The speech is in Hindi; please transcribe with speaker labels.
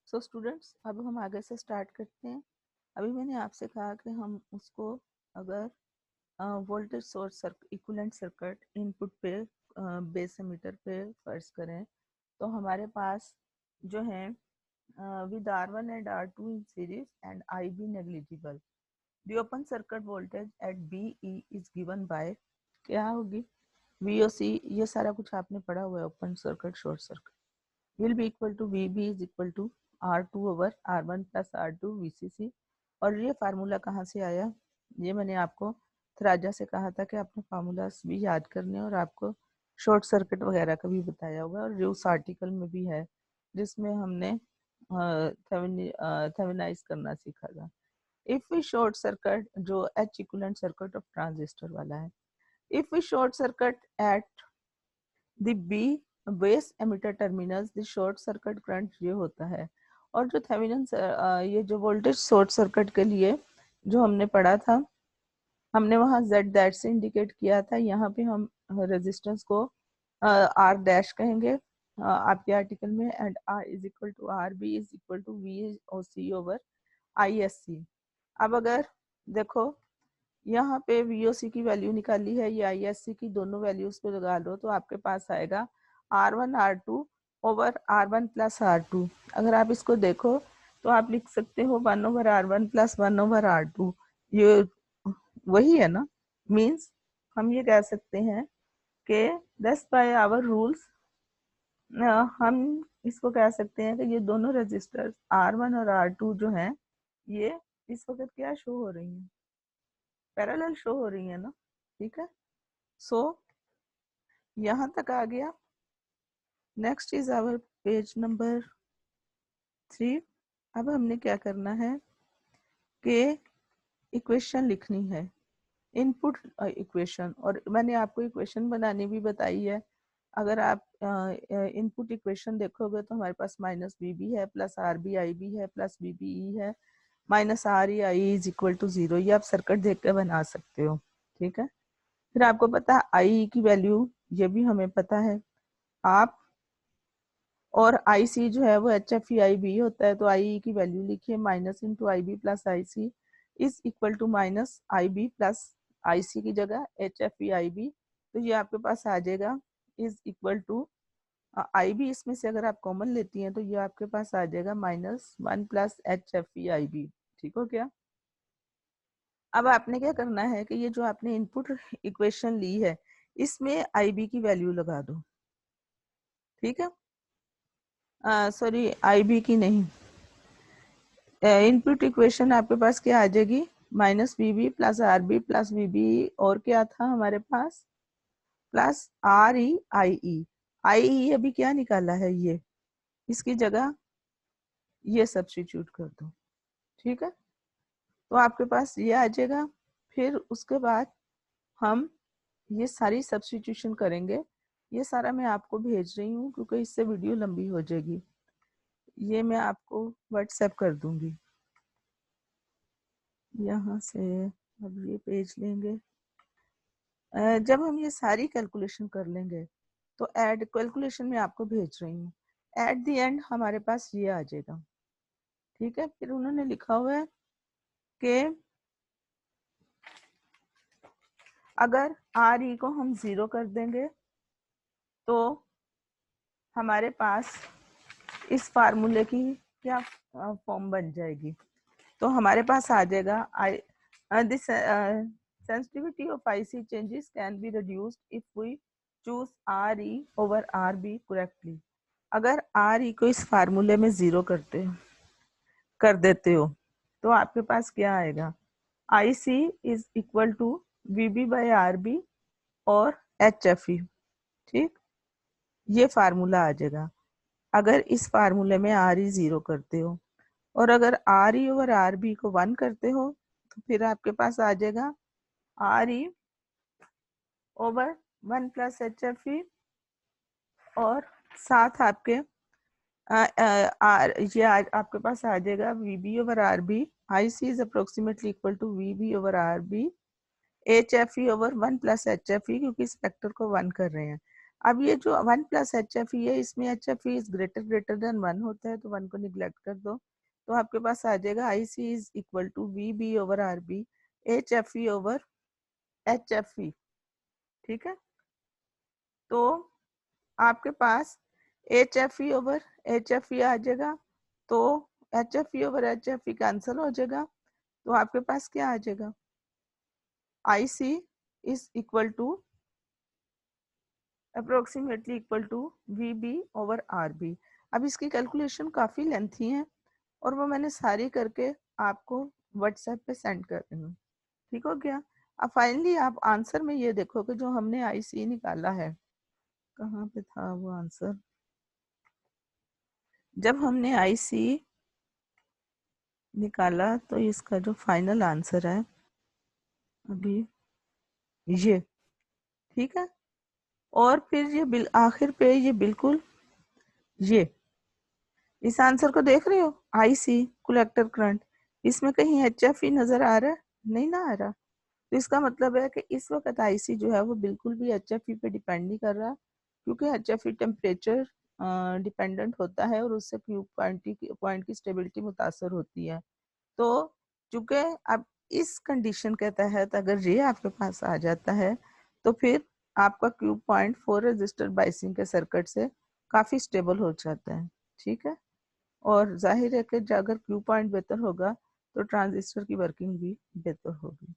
Speaker 1: सो स्टूडेंट्स अब हम आगे से स्टार्ट करते हैं। अभी मैंने आपसे कहा कि हम उसको अगर voltage source equivalent circuit input पे बेस एमीटर पे फर्ज करें तो हमारे पास जो है with R1 and R2 in series and IB negligible. The open circuit voltage at BE is given by क्या होगी VOC, ये सारा कुछ आपने पढ़ा हुआ है open circuit short circuit will be equal to VB is equal to R2 over R1 plus R2 VCC। और ये फार्मूला कहाँ से आया, ये मैंने आपको थराजा से कहा था कि आपने फार्मूलास भी याद करने और आपको शॉर्ट सर्किट वगैरह का भी बताया हुआ और जो उस आर्टिकल में भी है जिसमें हमने थेवेनाइज करना सीखा था। इफ वी शॉर्ट सर्किट जो H equivalent circuit of transistor वाला है, if we short circuit at the B base emitter terminals the short circuit current ये होता है। और जो थेवेनिन ये जो वोल्टेज शॉर्ट सर्किट के लिए जो हमने पढ़ा था, हमने वहाँ Z दैट से इंडिकेट किया था, यहाँ पे हम रेजिस्टेंस को R डैश कहेंगे आपके आर्टिकल में, and R is equal to R B is equal to V O C over I S C. अब अगर देखो यहाँ पे VOC की वैल्यू निकाली है, ये ISC की दोनों वैल्यूज को लगा लो तो आपके पास आएगा R1 R2 over R1 plus R2। अगर आप इसको देखो तो आप लिख सकते हो 1 over R1 plus 1 over R2, ये वही है ना। मीन्स हम ये कह सकते हैं कि दस बाय आवर रूल्स हम इसको कह सकते हैं कि ये दोनों रजिस्टर्स R1 और R2 जो हैं ये इस वक्त क्या शो हो रही हैं, पैरेलल शो हो रही है ना। ठीक है, सो यहाँ तक आ गया। Next is our page number 3। अब हमने क्या करना है कि इक्वेशन लिखनी है, इनपुट इक्वेशन, और मैंने आपको इक्वेशन बनानी भी बताई है। अगर आप इनपुट इक्वेशन देखोगे तो हमारे पास माइनस बी बी है plus R B I B है प्लस बी बी ई है minus R E I is equal to 0। ये आप सर्किट देख कर बना सकते हो। ठीक है, फिर आपको पता है आई की वैल्यू, ये भी हमें पता है आप, और आई सी जो है वो h f e I B होता है, तो आई की वैल्यू लिखिए minus into I B plus I C is equal to minus I B plus I C की जगह h f e I B, तो ये आपके पास आ जाएगा is equal to I B, इसमें से अगर आप कॉमन लेती हैं तो ये आपके पास आ जाएगा -1 plus H f e I B. ठीक हो गया। अब आपने क्या करना है कि ये जो आपने इनपुट इक्वेशन ली है इसमें आई बी की वैल्यू लगा दो। ठीक है, सॉरी आई बी की नहीं, इनपुट इक्वेशन आपके पास क्या आ जाएगी, minus B B plus R B plus B B, और क्या था हमारे पास प्लस आर ई आई ई। आई ई अभी क्या निकाला है, ये इसकी जगह ये सब्स्टिट्यूट कर दो। ठीक है, तो आपके पास ये आ जाएगा। फिर उसके बाद हम ये सारी सब्स्टिट्यूशन करेंगे। ये सारा मैं आपको भेज रही हूँ क्योंकि इससे वीडियो लंबी हो जाएगी, ये मैं आपको व्हाट्सएप कर दूंगी। यहाँ से अब ये पेज लेंगे, जब हम ये सारी कैलकुलेशन कर लेंगे तो एड कैलकुलेशन में आपको भेज रही हूँ, एट द एंड हमारे पास ये आ जाएगा। ठीक है, फिर उन्होंने लिखा हुआ है कि अगर आर ई को हम 0 कर देंगे तो हमारे पास इस फार्मूले की क्या फॉर्म बन जाएगी, तो हमारे पास आ जाएगा आई this sensitivity of IC changes can be reduced if we choose RE over RB correctly। अगर RE को इस फार्मूले में 0 कर देते हो तो आपके पास क्या आएगा, IC is equal to VB by RB और HFE। ठीक, ये फार्मूला आ जाएगा अगर इस फार्मूले में RE 0 करते हो, और अगर RE ओवर RB को 1 करते हो तो फिर आपके पास आ जाएगा RE ओवर 1 प्लस HFE, और साथ आपके ये आपके पास आ जाएगा VB over RB। IC is approximately equal to VB over RB HFE over 1 plus HFE, क्योंकि इस फैक्टर को 1 कर रहे हैं। अब ये जो 1 प्लस एच एफ ई है, इसमें H f E is greater than 1 होता है, तो 1 को निग्लेक्ट कर दो, तो आपके पास आ जाएगा I C is equal to V B over R B h f e over h f e. ठीक है, तो आपके पास h f e over h f e आ जाएगा, तो h f e over h f e cancel हो जाएगा, तो आपके पास क्या आ जाएगा, I C is equal to approximately equal to V B over R B. अब इसकी कैलकुलेशन काफ़ी लेंथी है और वो मैंने सारी करके आपको व्हाट्सएप पे सेंड कर रही हूँ। ठीक हो गया। अब फाइनली आप आंसर में ये देखो कि जो हमने आई सी निकाला है, कहाँ पे था वो आंसर, जब हमने आई सी निकाला तो इसका जो फाइनल आंसर है अभी ये, ठीक है, और फिर ये आखिर पे ये बिल्कुल ये, इस आंसर को देख रहे हो, आई सी कलेक्टर करंट, इसमें कहीं एच एफ ई नजर आ रहा है, नहीं ना आ रहा, तो इसका मतलब है कि इस वक्त आई सी जो है वो बिल्कुल भी एच एफ ई पे डिपेंड नहीं कर रहा, क्योंकि एच एफ ई टेम्परेचर डिपेंडेंट होता है और उससे क्यूब पॉइंट की स्टेबिलिटी मुतासर होती है। तो चूंकि अब इस कंडीशन के तहत अगर ये आपके पास आ जाता है, तो फिर आपका क्यूब पॉइंट 4 रजिस्टर बाइसिंग के सर्किट से काफ़ी स्टेबल हो जाता है। ठीक है, और जाहिर है कि अगर क्यू पॉइंट बेहतर होगा तो ट्रांजिस्टर की वर्किंग भी बेहतर होगी।